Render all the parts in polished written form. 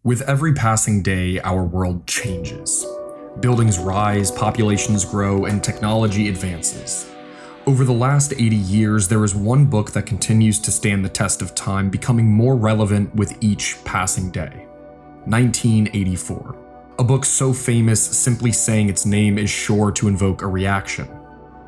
With every passing day, our world changes. Buildings rise, populations grow, and technology advances. Over the last 80 years, there is one book that continues to stand the test of time, becoming more relevant with each passing day. 1984. A book so famous, simply saying its name is sure to invoke a reaction.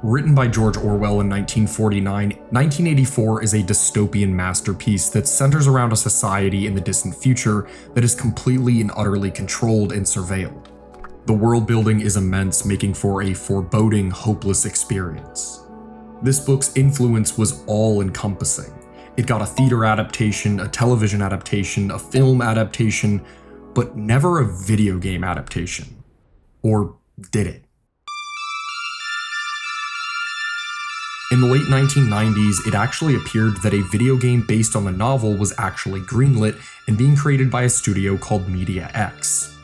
Written by George Orwell in 1949, 1984 is a dystopian masterpiece that centers around a society in the distant future that is completely and utterly controlled and surveilled. The world building is immense, making for a foreboding, hopeless experience. This book's influence was all-encompassing. It got a theater adaptation, a television adaptation, a film adaptation, but never a video game adaptation. Or did it? In the late 1990s, it actually appeared that a video game based on the novel was actually greenlit and being created by a studio called Media X.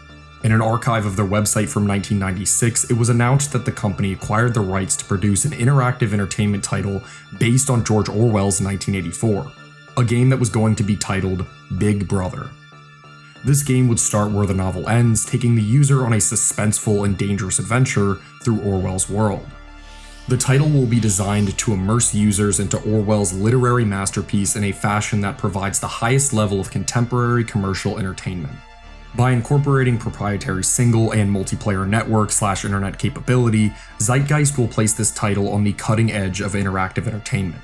In an archive of their website from 1996, it was announced that the company acquired the rights to produce an interactive entertainment title based on George Orwell's 1984, a game that was going to be titled Big Brother. This game would start where the novel ends, taking the user on a suspenseful and dangerous adventure through Orwell's world. The title will be designed to immerse users into Orwell's literary masterpiece in a fashion that provides the highest level of contemporary commercial entertainment. By incorporating proprietary single and multiplayer network/internet capability, Zeitgeist will place this title on the cutting edge of interactive entertainment.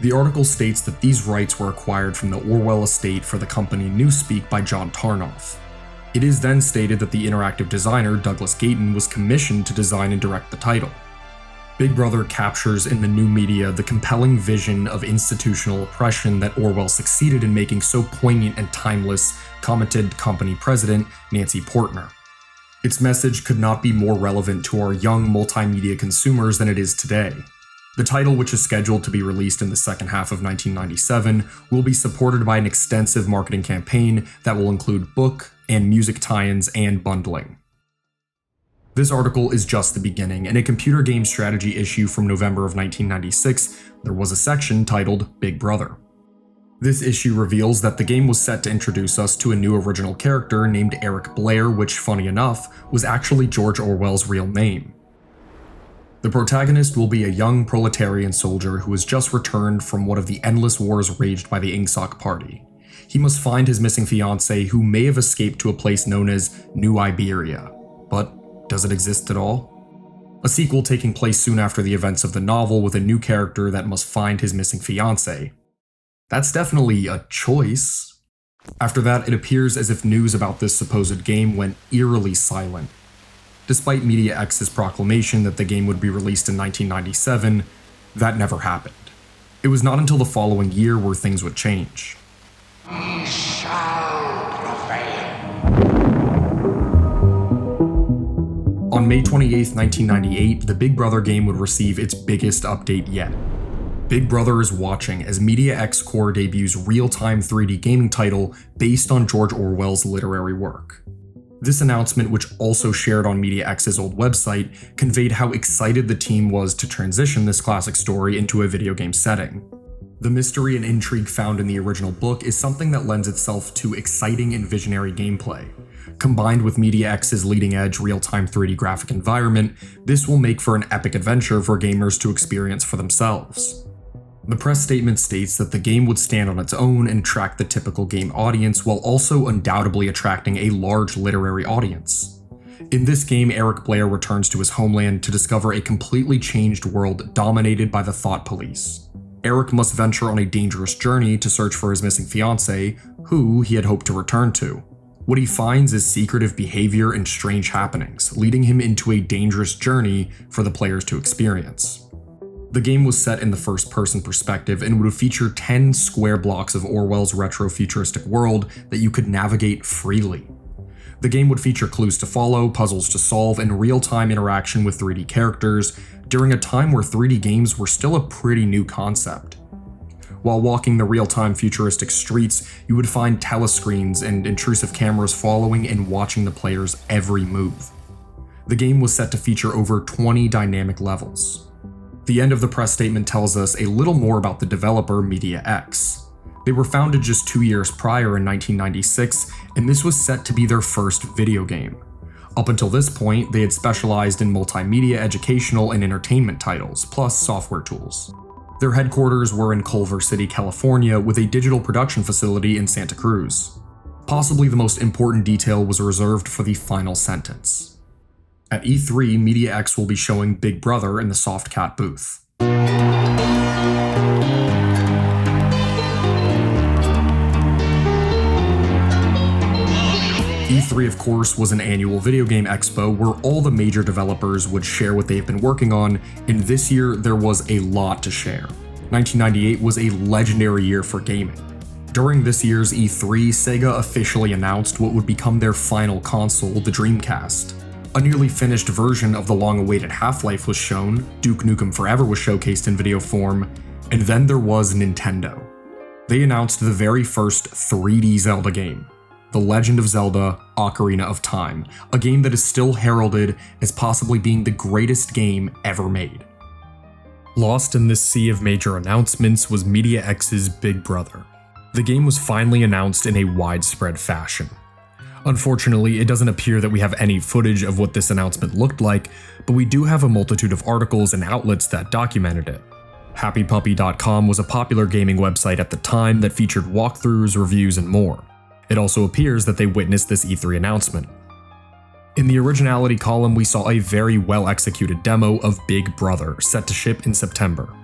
The article states that these rights were acquired from the Orwell estate for the company Newspeak by John Tarnoff. It is then stated that the interactive designer Douglas Gayton was commissioned to design and direct the title. Big Brother captures in the new media the compelling vision of institutional oppression that Orwell succeeded in making so poignant and timeless, commented company president Nancy Portner. Its message could not be more relevant to our young multimedia consumers than it is today. The title, which is scheduled to be released in the second half of 1997, will be supported by an extensive marketing campaign that will include book and music tie-ins and bundling. This article is just the beginning. In a computer game strategy issue from November of 1996, there was a section titled Big Brother. This issue reveals that the game was set to introduce us to a new original character named Eric Blair, which, funny enough, was actually George Orwell's real name. The protagonist will be a young proletarian soldier who has just returned from one of the endless wars waged by the Ingsoc Party. He must find his missing fiancée, who may have escaped to a place known as New Iberia. But does it exist at all? A sequel taking place soon after the events of the novel with a new character that must find his missing fiancée. That's definitely a choice. After that, it appears as if news about this supposed game went eerily silent. Despite Media X's proclamation that the game would be released in 1997, that never happened. It was not until the following year where things would change. He shall prevail. On May 28, 1998, the Big Brother game would receive its biggest update yet. Big Brother is watching as Media X Core debuts real-time 3D gaming title based on George Orwell's literary work. This announcement, which also shared on Media X's old website, conveyed how excited the team was to transition this classic story into a video game setting. The mystery and intrigue found in the original book is something that lends itself to exciting and visionary gameplay. Combined with Media X's leading-edge real-time 3D graphic environment, this will make for an epic adventure for gamers to experience for themselves. The press statement states that the game would stand on its own and attract the typical game audience while also undoubtedly attracting a large literary audience. In this game, Eric Blair returns to his homeland to discover a completely changed world dominated by the thought police. Eric must venture on a dangerous journey to search for his missing fiancée, who he had hoped to return to. What he finds is secretive behavior and strange happenings, leading him into a dangerous journey for the players to experience. The game was set in the first-person perspective and would feature 10 square blocks of Orwell's retro-futuristic world that you could navigate freely. The game would feature clues to follow, puzzles to solve, and real-time interaction with 3D characters during a time where 3D games were still a pretty new concept. While walking the real-time futuristic streets, you would find telescreens and intrusive cameras following and watching the player's every move. The game was set to feature over 20 dynamic levels. The end of the press statement tells us a little more about the developer Media X. They were founded just 2 years prior in 1996, and this was set to be their first video game. Up until this point, they had specialized in multimedia educational and entertainment titles, plus software tools. Their headquarters were in Culver City, California, with a digital production facility in Santa Cruz. Possibly the most important detail was reserved for the final sentence. At E3, Media X will be showing Big Brother in the Softcat booth. E3, of course, was an annual video game expo where all the major developers would share what they have been working on, and this year there was a lot to share. 1998 was a legendary year for gaming. During this year's E3, Sega officially announced what would become their final console, the Dreamcast. A nearly finished version of the long-awaited Half-Life was shown, Duke Nukem Forever was showcased in video form, and then there was Nintendo. They announced the very first 3D Zelda game, The Legend of Zelda: Ocarina of Time, a game that is still heralded as possibly being the greatest game ever made. Lost in this sea of major announcements was Media X's Big Brother. The game was finally announced in a widespread fashion. Unfortunately, it doesn't appear that we have any footage of what this announcement looked like, but we do have a multitude of articles and outlets that documented it. HappyPuppy.com was a popular gaming website at the time that featured walkthroughs, reviews, and more. It also appears that they witnessed this E3 announcement. In the originality column, we saw a very well-executed demo of Big Brother, set to ship in September.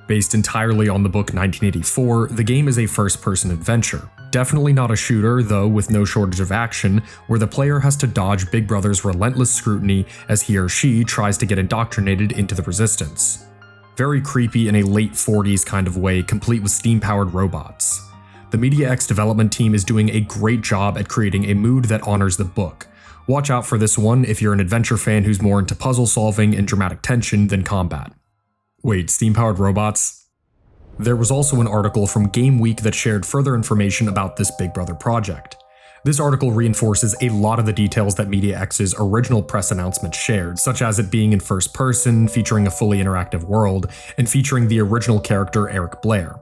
Based entirely on the book 1984, the game is a first-person adventure. Definitely not a shooter, though, with no shortage of action, where the player has to dodge Big Brother's relentless scrutiny as he or she tries to get indoctrinated into the resistance. Very creepy in a late 40s kind of way, complete with steam-powered robots. The Media X development team is doing a great job at creating a mood that honors the book. Watch out for this one if you're an adventure fan who's more into puzzle solving and dramatic tension than combat. Wait, steam-powered robots? There was also an article from Game Week that shared further information about this Big Brother project. This article reinforces a lot of the details that Media X's original press announcement shared, such as it being in first person, featuring a fully interactive world, and featuring the original character Eric Blair.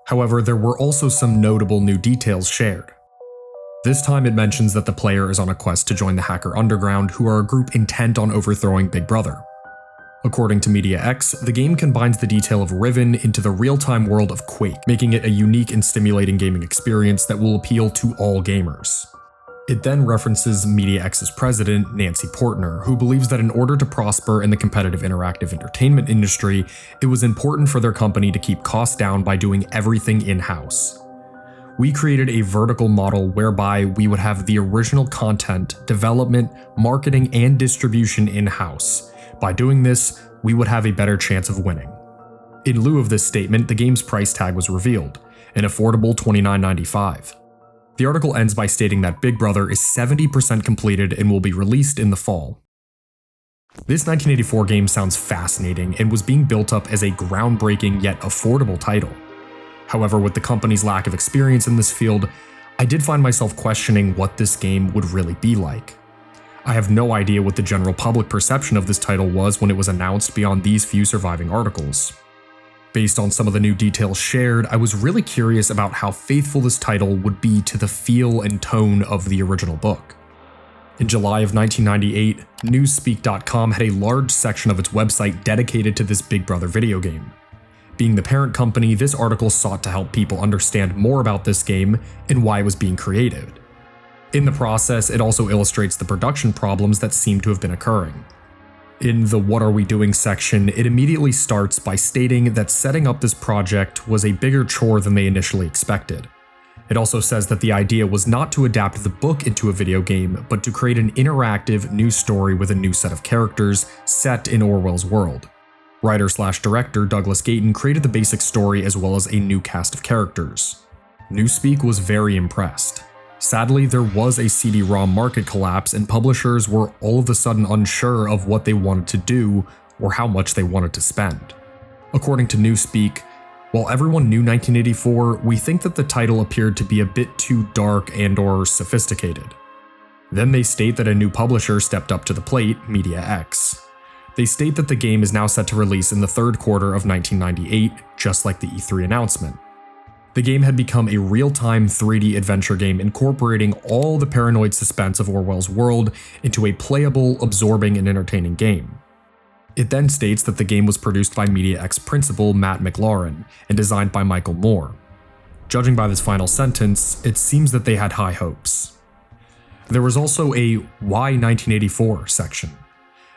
However, there were also some notable new details shared. This time it mentions that the player is on a quest to join the Hacker Underground, who are a group intent on overthrowing Big Brother. According to Media X, the game combines the detail of Riven into the real-time world of Quake, making it a unique and stimulating gaming experience that will appeal to all gamers. It then references Media X's president, Nancy Portner, who believes that in order to prosper in the competitive interactive entertainment industry, it was important for their company to keep costs down by doing everything in-house. We created a vertical model whereby we would have the original content, development, marketing, and distribution in-house. By doing this, we would have a better chance of winning. In lieu of this statement, the game's price tag was revealed, an affordable $29.95. The article ends by stating that Big Brother is 70% completed and will be released in the fall. This 1984 game sounds fascinating and was being built up as a groundbreaking yet affordable title. However, with the company's lack of experience in this field, I did find myself questioning what this game would really be like. I have no idea what the general public perception of this title was when it was announced beyond these few surviving articles. Based on some of the new details shared, I was really curious about how faithful this title would be to the feel and tone of the original book. In July of 1998, Newspeak.com had a large section of its website dedicated to this Big Brother video game. Being the parent company, this article sought to help people understand more about this game and why it was being created. In the process, it also illustrates the production problems that seem to have been occurring. In the What Are We Doing section, it immediately starts by stating that setting up this project was a bigger chore than they initially expected. It also says that the idea was not to adapt the book into a video game, but to create an interactive new story with a new set of characters set in Orwell's world. Writer/director Douglas Gayton created the basic story as well as a new cast of characters. Newspeak was very impressed. Sadly, there was a CD-ROM market collapse and publishers were all of a sudden unsure of what they wanted to do or how much they wanted to spend. According to Newspeak, while everyone knew 1984, we think that the title appeared to be a bit too dark and/or sophisticated. Then they state that a new publisher stepped up to the plate, Media X. They state that the game is now set to release in the third quarter of 1998, just like the E3 announcement. The game had become a real-time 3D adventure game incorporating all the paranoid suspense of Orwell's world into a playable, absorbing, and entertaining game. It then states that the game was produced by Media X principal Matt McLaurin and designed by Michael Moore. Judging by this final sentence, it seems that they had high hopes. There was also a "Why 1984" section.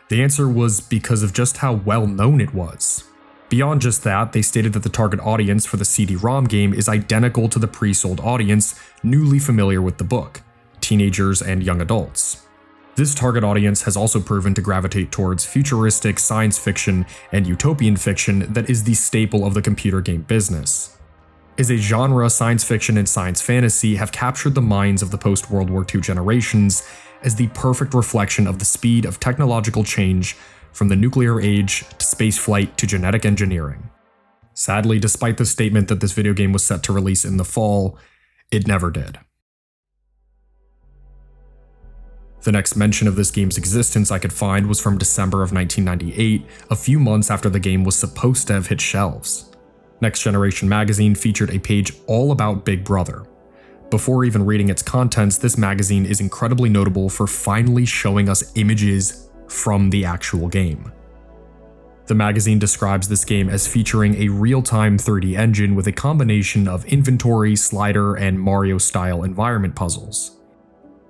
The answer was because of just how well known it was. Beyond just that, they stated that the target audience for the CD-ROM game is identical to the pre-sold audience newly familiar with the book, teenagers and young adults. This target audience has also proven to gravitate towards futuristic science fiction and utopian fiction that is the staple of the computer game business. As a genre, science fiction and science fantasy have captured the minds of the post-World War II generations as the perfect reflection of the speed of technological change from the nuclear age to spaceflight to genetic engineering. Sadly, despite the statement that this video game was set to release in the fall, it never did. The next mention of this game's existence I could find was from December of 1998, a few months after the game was supposed to have hit shelves. Next Generation magazine featured a page all about Big Brother. Before even reading its contents, this magazine is incredibly notable for finally showing us images from the actual game. The magazine describes this game as featuring a real-time 3D engine with a combination of inventory, slider, and Mario-style environment puzzles.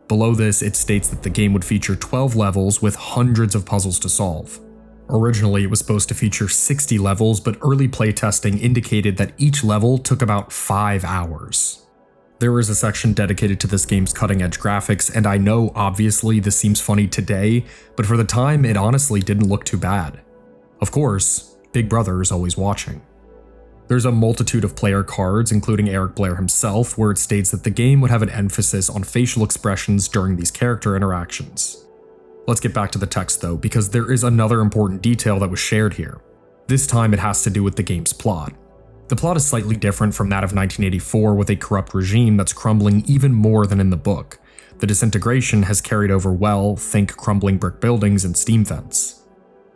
Below this, it states that the game would feature 12 levels with hundreds of puzzles to solve. Originally, it was supposed to feature 60 levels, but early playtesting indicated that each level took about 5 hours. There is a section dedicated to this game's cutting-edge graphics, and I know obviously this seems funny today, but for the time it honestly didn't look too bad. Of course, Big Brother is always watching. There's a multitude of player cards, including Eric Blair himself, where it states that the game would have an emphasis on facial expressions during these character interactions. Let's get back to the text though, because there is another important detail that was shared here. This time it has to do with the game's plot. The plot is slightly different from that of 1984 with a corrupt regime that's crumbling even more than in the book. The disintegration has carried over well, think crumbling brick buildings and steam vents.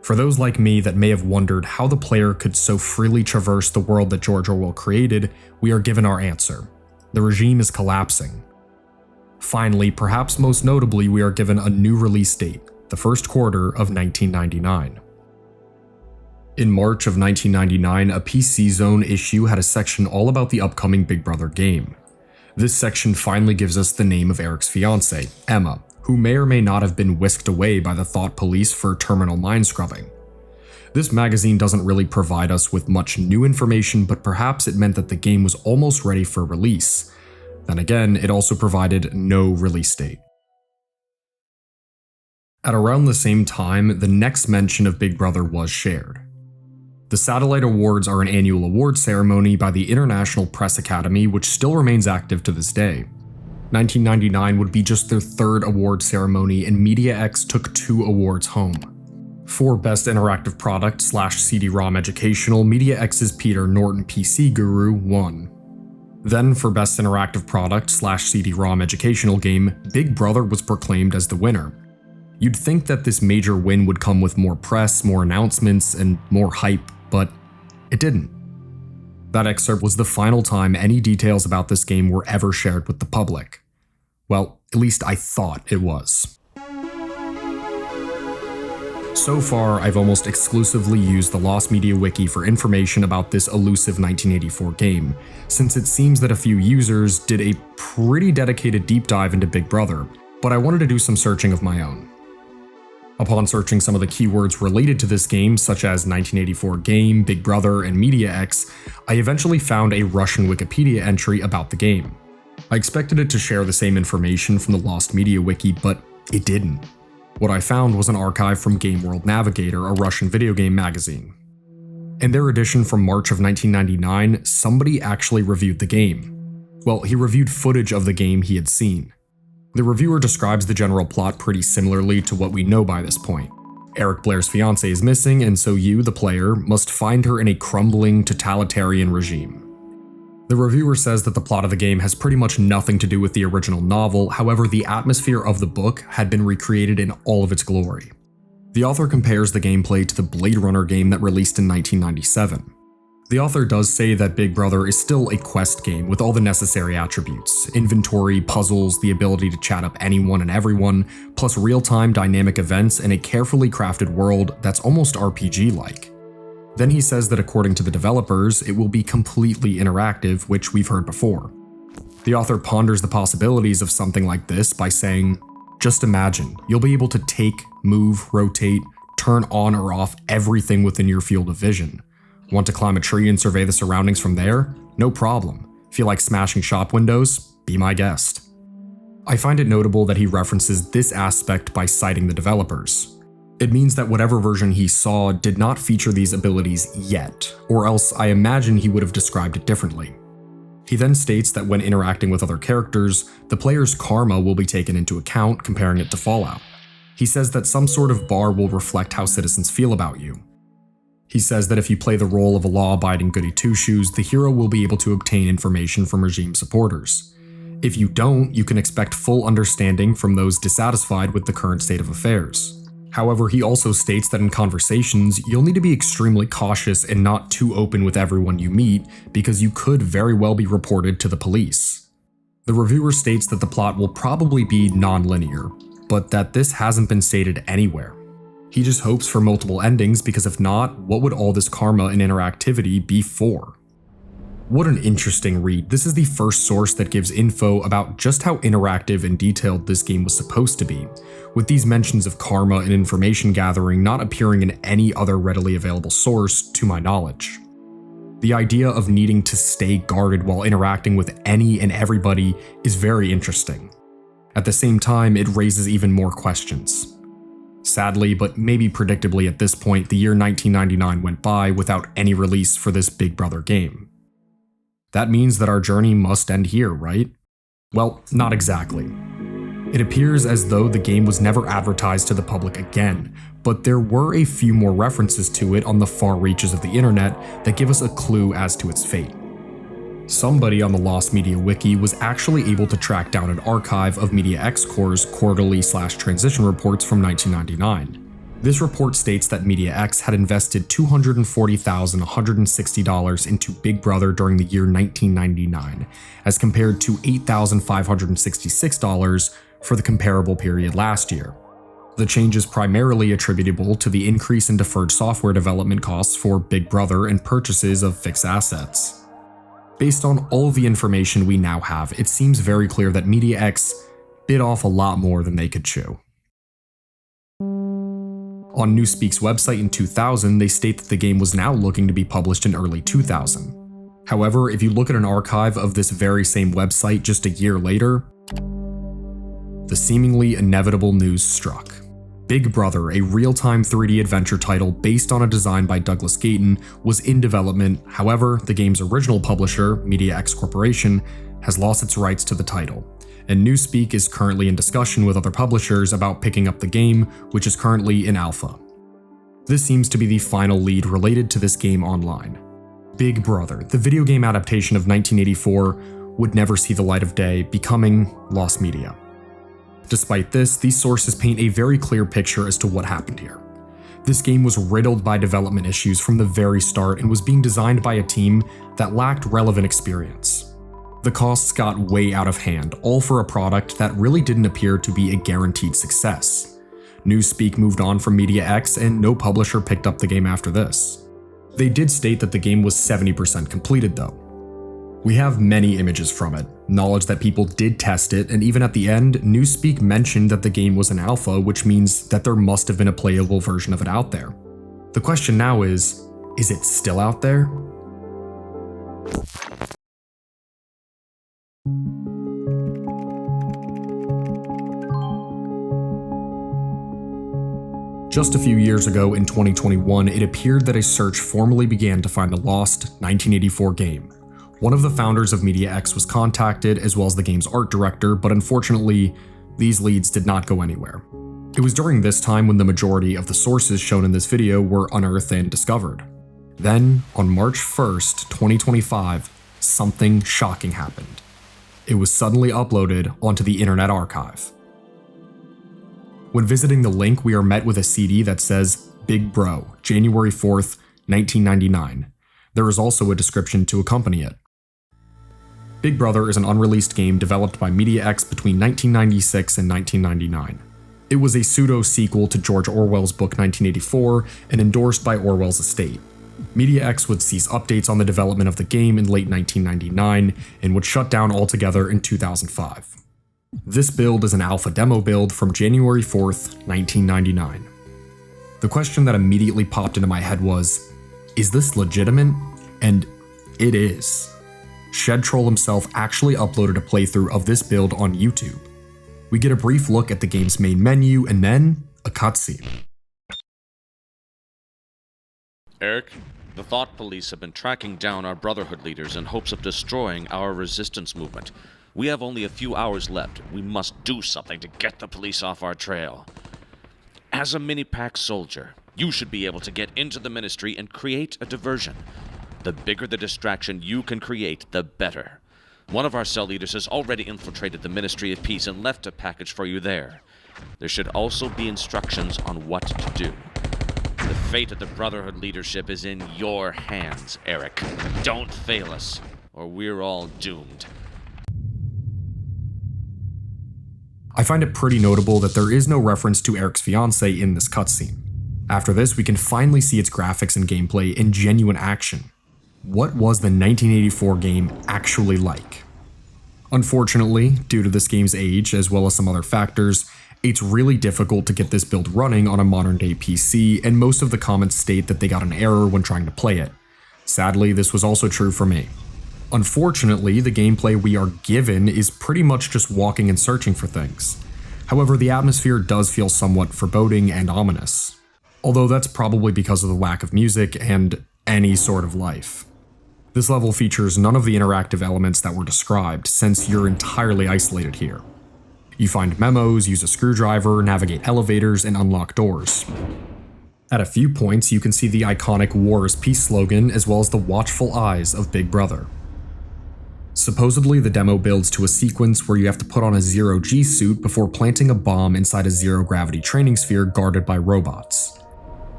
For those like me that may have wondered how the player could so freely traverse the world that George Orwell created, we are given our answer. The regime is collapsing. Finally, perhaps most notably, we are given a new release date, the first quarter of 1999. In March of 1999, a PC Zone issue had a section all about the upcoming Big Brother game. This section finally gives us the name of Eric's fiancée, Emma, who may or may not have been whisked away by the Thought Police for terminal mind scrubbing. This magazine doesn't really provide us with much new information, but perhaps it meant that the game was almost ready for release. Then again, it also provided no release date. At around the same time, the next mention of Big Brother was shared. The Satellite Awards are an annual award ceremony by the International Press Academy, which still remains active to this day. 1999 would be just their third award ceremony, and Media X took 2 awards home. For Best Interactive Product / CD-ROM Educational, Media X's Peter Norton PC Guru won. Then for Best Interactive Product / CD-ROM Educational Game, Big Brother was proclaimed as the winner. You'd think that this major win would come with more press, more announcements, and more hype, but it didn't. That excerpt was the final time any details about this game were ever shared with the public. Well, at least I thought it was. So far, I've almost exclusively used the Lost Media Wiki for information about this elusive 1984 game, since it seems that a few users did a pretty dedicated deep dive into Big Brother, but I wanted to do some searching of my own. Upon searching some of the keywords related to this game, such as 1984 game, Big Brother, and Media X, I eventually found a Russian Wikipedia entry about the game. I expected it to share the same information from the Lost Media Wiki, but it didn't. What I found was an archive from Game World Navigator, a Russian video game magazine. In their edition from March of 1999, somebody actually reviewed the game. Well, he reviewed footage of the game he had seen. The reviewer describes the general plot pretty similarly to what we know by this point. Eric Blair's fiancée is missing, and so you, the player, must find her in a crumbling, totalitarian regime. The reviewer says that the plot of the game has pretty much nothing to do with the original novel, however, the atmosphere of the book had been recreated in all of its glory. The author compares the gameplay to the Blade Runner game that released in 1997. The author does say that Big Brother is still a quest game with all the necessary attributes: inventory, puzzles, the ability to chat up anyone and everyone, plus real-time dynamic events and a carefully crafted world that's almost RPG-like. Then he says that according to the developers, it will be completely interactive, which we've heard before. The author ponders the possibilities of something like this by saying, "Just imagine, you'll be able to take, move, rotate, turn on or off everything within your field of vision. Want to climb a tree and survey the surroundings from there? No problem. Feel like smashing shop windows? Be my guest." I find it notable that he references this aspect by citing the developers. It means that whatever version he saw did not feature these abilities yet, or else I imagine he would have described it differently. He then states that when interacting with other characters, the player's karma will be taken into account, comparing it to Fallout. He says that some sort of bar will reflect how citizens feel about you. He says that if you play the role of a law-abiding goody two-shoes, the hero will be able to obtain information from regime supporters. If you don't, you can expect full understanding from those dissatisfied with the current state of affairs. However, he also states that in conversations, you'll need to be extremely cautious and not too open with everyone you meet, because you could very well be reported to the police. The reviewer states that the plot will probably be non-linear, but that this hasn't been stated anywhere. He just hopes for multiple endings, because if not, what would all this karma and interactivity be for? What an interesting read. This is the first source that gives info about just how interactive and detailed this game was supposed to be, with these mentions of karma and information gathering not appearing in any other readily available source to my knowledge. The idea of needing to stay guarded while interacting with any and everybody is very interesting. At the same time, it raises even more questions. Sadly, but maybe predictably at this point, the year 1999 went by without any release for this Big Brother game. That means that our journey must end here, right? Well, not exactly. It appears as though the game was never advertised to the public again, but there were a few more references to it on the far reaches of the internet that give us a clue as to its fate. Somebody on the Lost Media Wiki was actually able to track down an archive of Media X Corps' quarterly/transition reports from 1999. This report states that Media X had invested $240,160 into Big Brother during the year 1999, as compared to $8,566 for the comparable period last year. The change is primarily attributable to the increase in deferred software development costs for Big Brother and purchases of fixed assets. Based on all of the information we now have, it seems very clear that Media X bit off a lot more than they could chew. On Newspeak's website in 2000, they state that the game was now looking to be published in early 2000. However, if you look at an archive of this very same website just a year later, the seemingly inevitable news struck. Big Brother, a real-time 3D adventure title based on a design by Douglas Gayton, was in development. However, the game's original publisher, Media X Corporation, has lost its rights to the title, and Newspeak is currently in discussion with other publishers about picking up the game, which is currently in alpha. This seems to be the final lead related to this game online. Big Brother, the video game adaptation of 1984, would never see the light of day, becoming lost media. Despite this, these sources paint a very clear picture as to what happened here. This game was riddled by development issues from the very start and was being designed by a team that lacked relevant experience. The costs got way out of hand, all for a product that really didn't appear to be a guaranteed success. Newspeak moved on from Media X, and no publisher picked up the game after this. They did state that the game was 70% completed though. We have many images from it, knowledge that people did test it, and even at the end, Newspeak mentioned that the game was an alpha, which means that there must have been a playable version of it out there. The question now is it still out there? Just a few years ago in 2021, it appeared that a search formally began to find the lost 1984 game. One of the founders of Media X was contacted, as well as the game's art director, but unfortunately, these leads did not go anywhere. It was during this time when the majority of the sources shown in this video were unearthed and discovered. Then, on March 1st, 2025, something shocking happened. It was suddenly uploaded onto the Internet Archive. When visiting the link, we are met with a CD that says, Big Bro, January 4th, 1999. There is also a description to accompany it. Big Brother is an unreleased game developed by MediaX between 1996 and 1999. It was a pseudo-sequel to George Orwell's book 1984 and endorsed by Orwell's estate. MediaX would cease updates on the development of the game in late 1999 and would shut down altogether in 2005. This build is an alpha demo build from January 4th, 1999. The question that immediately popped into my head was, is this legitimate? And it is. ShedTroll himself actually uploaded a playthrough of this build on YouTube. We get a brief look at the game's main menu and then a cutscene. Eric, the Thought Police have been tracking down our Brotherhood leaders in hopes of destroying our resistance movement. We have only a few hours left. We must do something to get the police off our trail. As a mini-pack soldier, you should be able to get into the ministry and create a diversion. The bigger the distraction you can create, the better. One of our cell leaders has already infiltrated the Ministry of Peace and left a package for you there. There should also be instructions on what to do. The fate of the Brotherhood leadership is in your hands, Eric. Don't fail us, or we're all doomed. I find it pretty notable that there is no reference to Eric's fiancée in this cutscene. After this, we can finally see its graphics and gameplay in genuine action. What was the 1984 game actually like? Unfortunately, due to this game's age as well as some other factors, it's really difficult to get this build running on a modern day PC, and most of the comments state that they got an error when trying to play it. Sadly, this was also true for me. Unfortunately, the gameplay we are given is pretty much just walking and searching for things. However, the atmosphere does feel somewhat foreboding and ominous. Although that's probably because of the lack of music and any sort of life. This level features none of the interactive elements that were described, since you're entirely isolated here. You find memos, use a screwdriver, navigate elevators, and unlock doors. At a few points, you can see the iconic War is Peace slogan as well as the watchful eyes of Big Brother. Supposedly, the demo builds to a sequence where you have to put on a zero-G suit before planting a bomb inside a zero-gravity training sphere guarded by robots.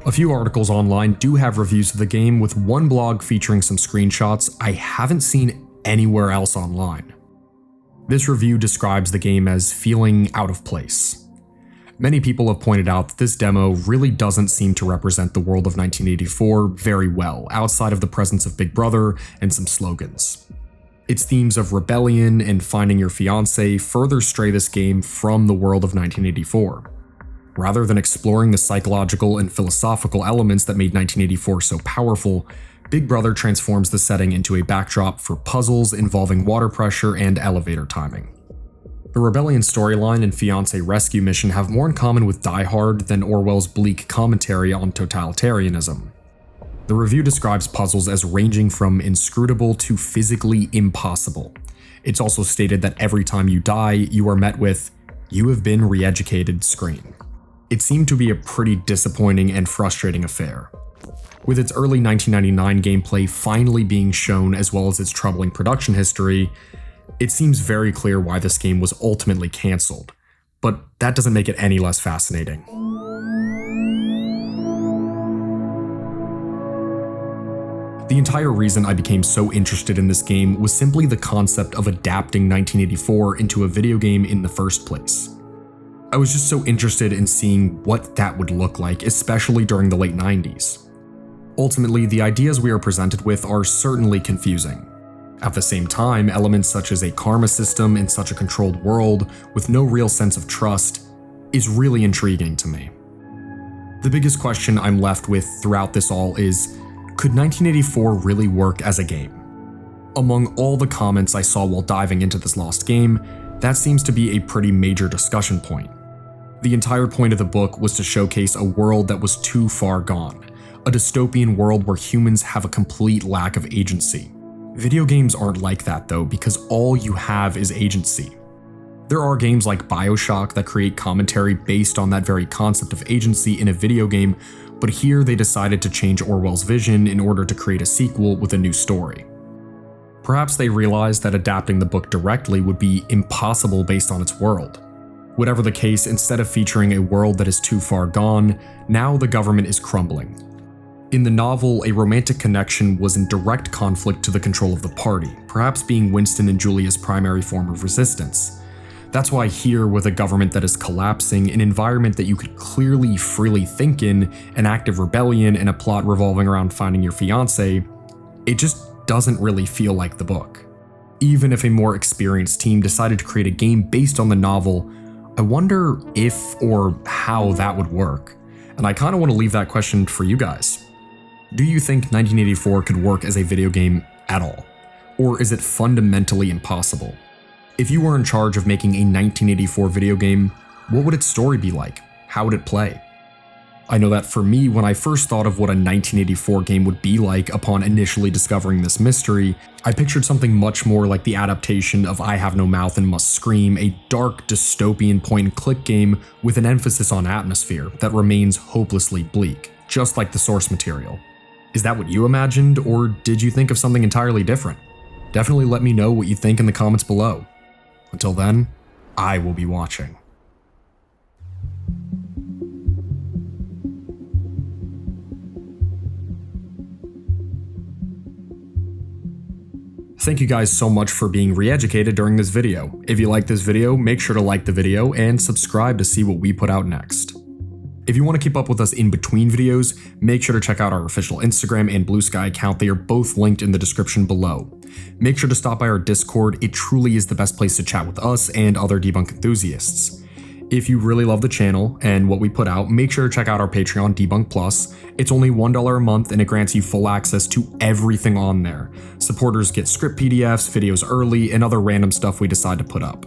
A few articles online do have reviews of the game, with one blog featuring some screenshots I haven't seen anywhere else online. This review describes the game as feeling out of place. Many people have pointed out that this demo really doesn't seem to represent the world of 1984 very well, outside of the presence of Big Brother and some slogans. Its themes of rebellion and finding your fiancé further stray this game from the world of 1984. Rather than exploring the psychological and philosophical elements that made 1984 so powerful, Big Brother transforms the setting into a backdrop for puzzles involving water pressure and elevator timing. The rebellion storyline and fiancé rescue mission have more in common with Die Hard than Orwell's bleak commentary on totalitarianism. The review describes puzzles as ranging from inscrutable to physically impossible. It's also stated that every time you die, you are met with, "You have been re-educated" screen. It seemed to be a pretty disappointing and frustrating affair. With its early 1999 gameplay finally being shown as well as its troubling production history, it seems very clear why this game was ultimately cancelled, but that doesn't make it any less fascinating. The entire reason I became so interested in this game was simply the concept of adapting 1984 into a video game in the first place. I was just so interested in seeing what that would look like, especially during the late 90s. Ultimately, the ideas we are presented with are certainly confusing. At the same time, elements such as a karma system in such a controlled world with no real sense of trust is really intriguing to me. The biggest question I'm left with throughout this all is, could 1984 really work as a game? Among all the comments I saw while diving into this lost game, that seems to be a pretty major discussion point. The entire point of the book was to showcase a world that was too far gone, a dystopian world where humans have a complete lack of agency. Video games aren't like that though, because all you have is agency. There are games like BioShock that create commentary based on that very concept of agency in a video game, but here they decided to change Orwell's vision in order to create a sequel with a new story. Perhaps they realized that adapting the book directly would be impossible based on its world. Whatever the case, instead of featuring a world that is too far gone, now the government is crumbling. In the novel, a romantic connection was in direct conflict to the control of the party, perhaps being Winston and Julia's primary form of resistance. That's why here, with a government that is collapsing, an environment that you could clearly freely think in, an active rebellion, and a plot revolving around finding your fiancé, it just doesn't really feel like the book. Even if a more experienced team decided to create a game based on the novel, I wonder if or how that would work. And I kind of want to leave that question for you guys. Do you think 1984 could work as a video game at all? Or is it fundamentally impossible? If you were in charge of making a 1984 video game, what would its story be like? How would it play? I know that for me, when I first thought of what a 1984 game would be like upon initially discovering this mystery, I pictured something much more like the adaptation of I Have No Mouth and Must Scream, a dark, dystopian point-and-click game with an emphasis on atmosphere that remains hopelessly bleak, just like the source material. Is that what you imagined, or did you think of something entirely different? Definitely let me know what you think in the comments below. Until then, I will be watching. Thank you guys so much for being re-educated during this video. If you like this video, make sure to like the video and subscribe to see what we put out next. If you want to keep up with us in between videos, make sure to check out our official Instagram and Blue Sky account. They are both linked in the description below. Make sure to stop by our Discord. It truly is the best place to chat with us and other Debunk enthusiasts. If you really love the channel and what we put out, make sure to check out our Patreon, Debunk Plus. It's only $1 a month and it grants you full access to everything on there. Supporters get script PDFs, videos early, and other random stuff we decide to put up.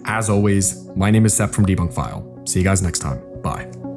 As always, my name is Seth from Debunk File. See you guys next time. Bye.